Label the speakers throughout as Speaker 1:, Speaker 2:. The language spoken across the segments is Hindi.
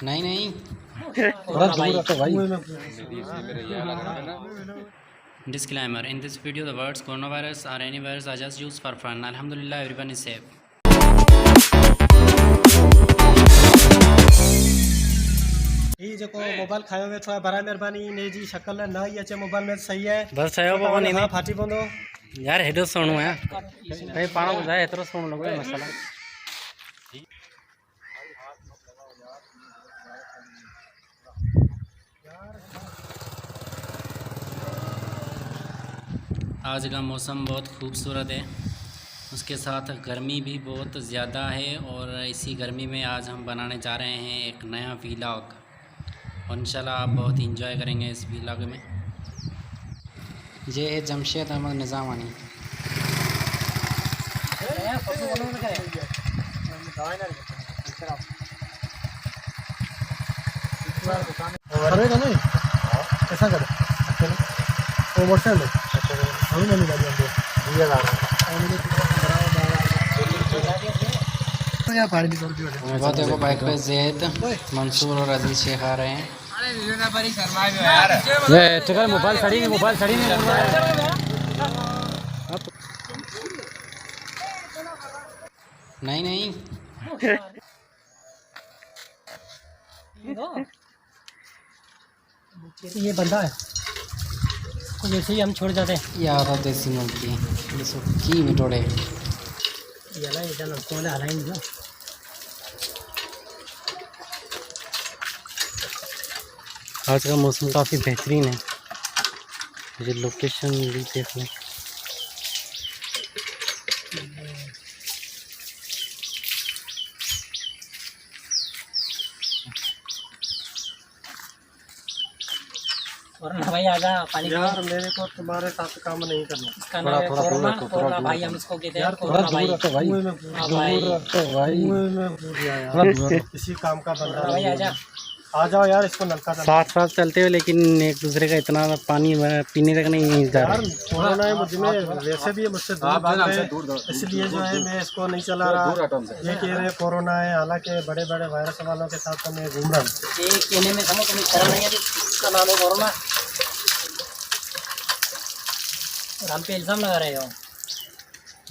Speaker 1: नहीं नहीं Disclaimer: in this video, the words coronavirus or any virus are just used for fun. Alhamdulillah, everyone is safe.
Speaker 2: ये जो मोबाइल खाए हुए थोड़ा बड़ा मेहरबानी नहीं जी शक्ल ना ही अच्छे मोबाइल में सही है
Speaker 1: बस आयो बाबा नहीं
Speaker 2: फाटी बंदो
Speaker 1: यार हेडो सोणु है कहीं पाणो बुझाए एतरो सोण लगो मसला आज का मौसम बहुत खूबसूरत है, उसके साथ गर्मी भी बहुत ज़्यादा है। और इसी गर्मी में आज हम बनाने जा रहे हैं एक नया व्लॉग और इंशाल्लाह आप बहुत इंजॉय करेंगे इस व्लॉग में। ये है जमशेद अहमद निज़ामानी।
Speaker 2: ऐसा कर वो मोटरसाइकिल
Speaker 1: देखो बाइक पे जैद मंसूर और अजीज शेख आ रहे हैं। मोबाइल सड़ी नहीं नहीं
Speaker 2: ये बंदा है को जैसे ही हम छोड़ जाते हैं
Speaker 1: यार देसी मुर्गी ये सब की मिटोड़े
Speaker 2: ये ना इधर लड़कों ने हलाएंगे ना
Speaker 1: आज का मौसम काफ़ी बेहतरीन है। ये लोकेशन भी देख लें।
Speaker 2: और भाई आजा पानी यार मेरे को तुम्हारे साथ काम नहीं करना। इसका नाम है कोरोना। कोरोना भाई हम इसको कहते हैं कोरोना भाई। इसी काम का बंदा भाई आजा आ जाओ यार इसको नलका
Speaker 1: साथ साथ चलते हुए लेकिन एक दूसरे का इतना पानी पीने तक नहीं जा रहा।
Speaker 2: कोरोना है मुझ में वैसे भी मुझसे दूर है इसलिए जो है मैं इसको नहीं चला रहा। ये कह रहे कोरोना है, हालांकि बड़े बड़े वायरस वालों के साथ तो मैं घूम रहा हूँ। ये कहने में समझ नहीं कोरोना है, इसका नाम है कोरोना और हम पे इल्ज़ाम लगा रहे हो।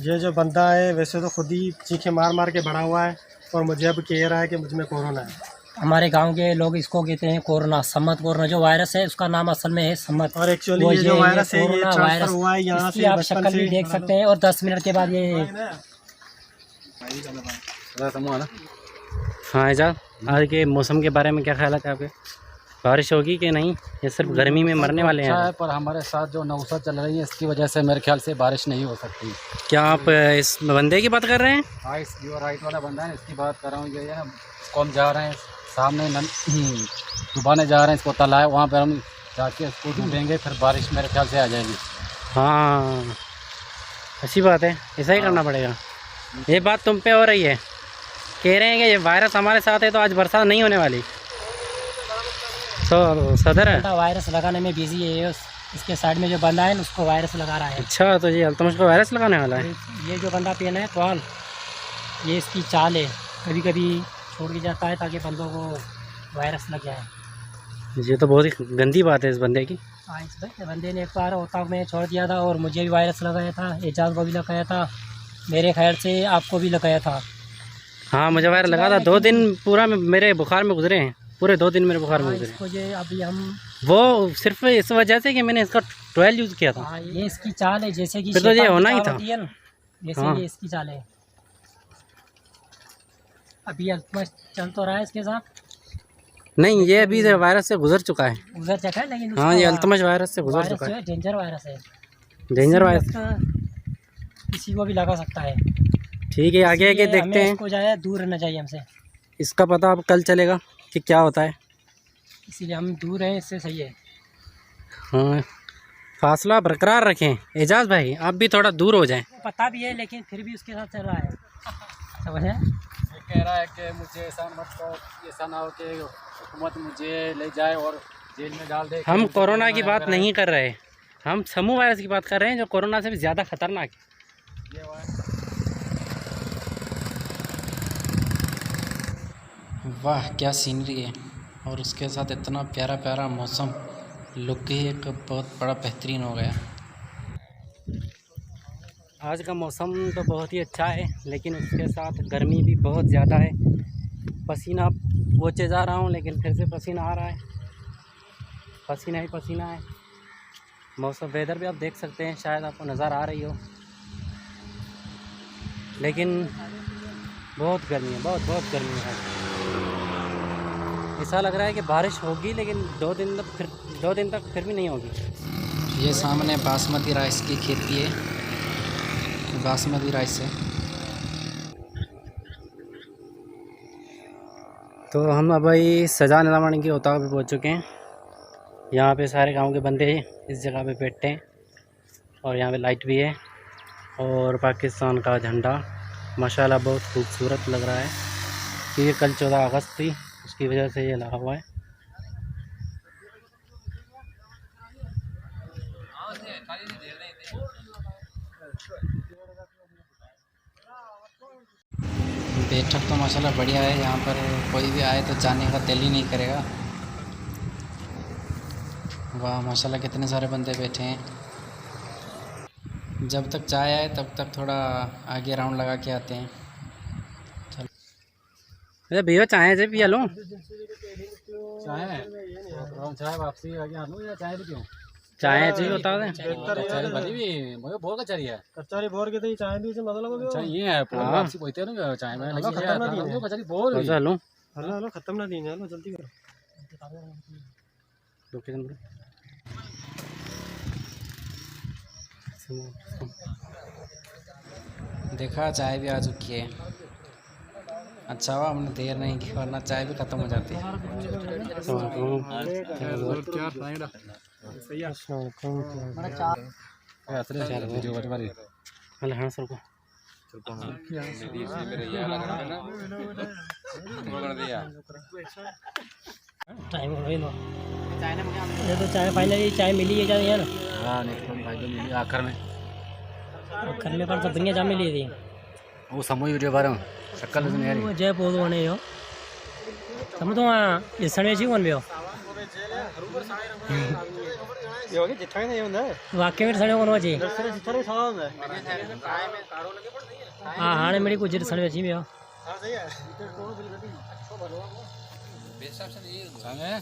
Speaker 2: ये जो बंदा है वैसे तो खुद ही चीखे मार मार के बड़ा हुआ है और मुझे अब कह रहा है कि मुझ में कोरोना है। हमारे गांव के लोग इसको कहते हैं कोरोना। सम्मत कोरोना जो वायरस है उसका नाम असल में है सम्मत। और एक्चुअली ये जो वायरस है ये वायरस हुआ है यहाँ से आप शक्ल भी देख सकते हैं और 10 मिनट के बाद ये
Speaker 1: हाँ एजाज, आज के मौसम के बारे में क्या ख्याल है आपके? बारिश होगी कि नहीं? ये सिर्फ गर्मी में मरने वाले हैं।
Speaker 3: पर हमारे साथ जो नौसत चल रही है इसकी वजह से मेरे ख्याल से बारिश नहीं हो सकती।
Speaker 1: क्या आप इस बंदे की बात कर रहे हैं?
Speaker 3: हाँ, इस जो राइट वाला बंदा है इसकी बात कर रहा हूँ। ये है ना इसको हम जा रहे हैं सामने डुबाने जा रहे हैं इसको तालाब है, वहाँ पर हम जाके इसको डूबेंगे फिर बारिश मेरे ख्याल से आ जाएगी।
Speaker 1: हाँ अच्छी बात है, ऐसा ही करना पड़ेगा। ये बात तुम पे हो रही है, कह रहे हैं कि ये वायरस हमारे साथ है तो आज बरसात नहीं होने वाली। तो सदर है
Speaker 2: वायरस लगाने में बिजी है। इसके साइड में जो बंदा है उसको वायरस लगा रहा है।
Speaker 1: अच्छा, तो ये अल्तमश को वायरस लगाने वाला है।
Speaker 2: ये जो बंदा पहना है कॉल, ये इसकी चाल है, कभी कभी छोड़ के जाता है ताकि बंदों को वायरस लग जाए।
Speaker 1: ये तो बहुत ही गंदी बात है इस बंदे की।
Speaker 2: हाँ, इस बंदे ने एक बार होता में छोड़ दिया था और मुझे भी वायरस लगाया था, एजाज को भी लगाया था, मेरे ख्याल से आपको भी लगाया था।
Speaker 1: हाँ मुझे वायरस लगा था। 2 दिन पूरा मेरे बुखार में गुजरे हैं, पूरे 2 दिन मेरे बुखार में गुजरे।
Speaker 2: इसको ये अभी हम
Speaker 1: वो सिर्फ इस वजह से कि मैंने इसका 12 यूज़ किया था।
Speaker 2: हाँ, ये इसकी चाल है जैसे कि
Speaker 1: तो ये होना ही था।
Speaker 2: जैसे
Speaker 1: हाँ।
Speaker 2: ये इसकी चाल है। अभी अल्तमश चल तो रहा है इसके साथ
Speaker 1: नहीं, ये अभी वायरस से गुजर चुका है।
Speaker 2: गुजर चुका है लेकिन
Speaker 1: हाँ, ये अल्तमश वायरस से गुजर चुका है।
Speaker 2: डेंजर वायरस है,
Speaker 1: डेंजर वायरस
Speaker 2: किसी को भी लगा सकता है।
Speaker 1: ठीक है, आगे आगे देखते हैं।
Speaker 2: इसको जाए दूर रहना चाहिए हमसे।
Speaker 1: इसका पता अब कल चलेगा कि क्या होता है,
Speaker 2: इसीलिए हम दूर हैं, इससे सही है।
Speaker 1: हाँ, फासला बरकरार रखें। एजाज भाई आप भी थोड़ा दूर हो जाएं।
Speaker 2: पता भी है लेकिन फिर भी उसके साथ चल रहा है, समझे?
Speaker 3: कह रहा है कि मुझे ऐसा मत करो, ऐसा ना हो कि हुकूमत मुझे ले जाए और जेल में डाल दे।
Speaker 1: हम कोरोना की बात नहीं कर रहे, हम समूह वायरस की बात कर रहे हैं जो कोरोना से भी ज़्यादा खतरनाक है। वाह क्या सीनरी है, और उसके साथ इतना प्यारा प्यारा मौसम, लुक ही एक बहुत बड़ा बेहतरीन हो गया। आज का मौसम तो बहुत ही अच्छा है, लेकिन उसके साथ गर्मी भी बहुत ज़्यादा है। पसीना पोंछे जा रहा हूँ, लेकिन फिर से पसीना आ रहा है, पसीना ही पसीना है। मौसम वेदर भी आप देख सकते हैं, शायद आपको नज़र आ रही हो, लेकिन बहुत गर्मी है, बहुत गर्मी है। ऐसा लग रहा है कि बारिश होगी, लेकिन 2 दिन तक फिर भी नहीं होगी। ये सामने बासमती राइस की खेती है, बासमती राइस है। तो हम अभी सजा निलामणी की ओताव पे पहुँच चुके हैं। यहाँ पे सारे गांव के बंदे इस जगह पे बैठते हैं, और यहाँ पे लाइट भी है, और पाकिस्तान का झंडा माशाल्लाह बहुत खूबसूरत लग रहा है, क्योंकि कल 14 अगस्त थी, उसकी वजह से ये लगा हुआ है। बैठक तो माशाल्लाह बढ़िया है, यहाँ पर कोई भी आए तो जाने का दिल ही नहीं करेगा। वाह माशाल्लाह कितने सारे बंदे बैठे हैं। जब तक चाय आए तब तक थोड़ा आगे राउंड लगा के आते हैं। चलो अरे भैया चाय से पिया लो।
Speaker 3: चाय वापसी आगे आलू या चाय भी क्यों?
Speaker 1: चाय जी बता दें।
Speaker 3: कचौरी भरी भी मुझे बहुत कचौरी है।
Speaker 2: कचौरी बोर के तो चाय भी से मतलब
Speaker 3: अच्छा ये है पूरा वापसी पहुंचते हैं ना चाय में लगी
Speaker 2: खत्म ना दी
Speaker 3: कचौरी बोल हुई।
Speaker 1: चलो
Speaker 2: हेलो हेलो खत्म ना दी हेलो जल्दी करो।
Speaker 1: देखा चाय भी आ चुकी है। अच्छा हुआ हमने देर नहीं की, वरना चाय भी ख़त्म हो जाती
Speaker 2: टाइम हो गई लो। ये तो चाय फाइनली चाय मिली है क्या यार?
Speaker 3: हाँ नहीं आखिर में
Speaker 2: पर तो दुनिया जा मिली थी
Speaker 3: वो समूह वीडियो बारे में शक्ल नहीं आ रही।
Speaker 2: जय पोद बने हो तुम तो इस समय जी कौन भी हो वाक्य में सड़े कौन जी हाँ हाँ मेरी कुछ सड़े जी भी हो
Speaker 3: संगे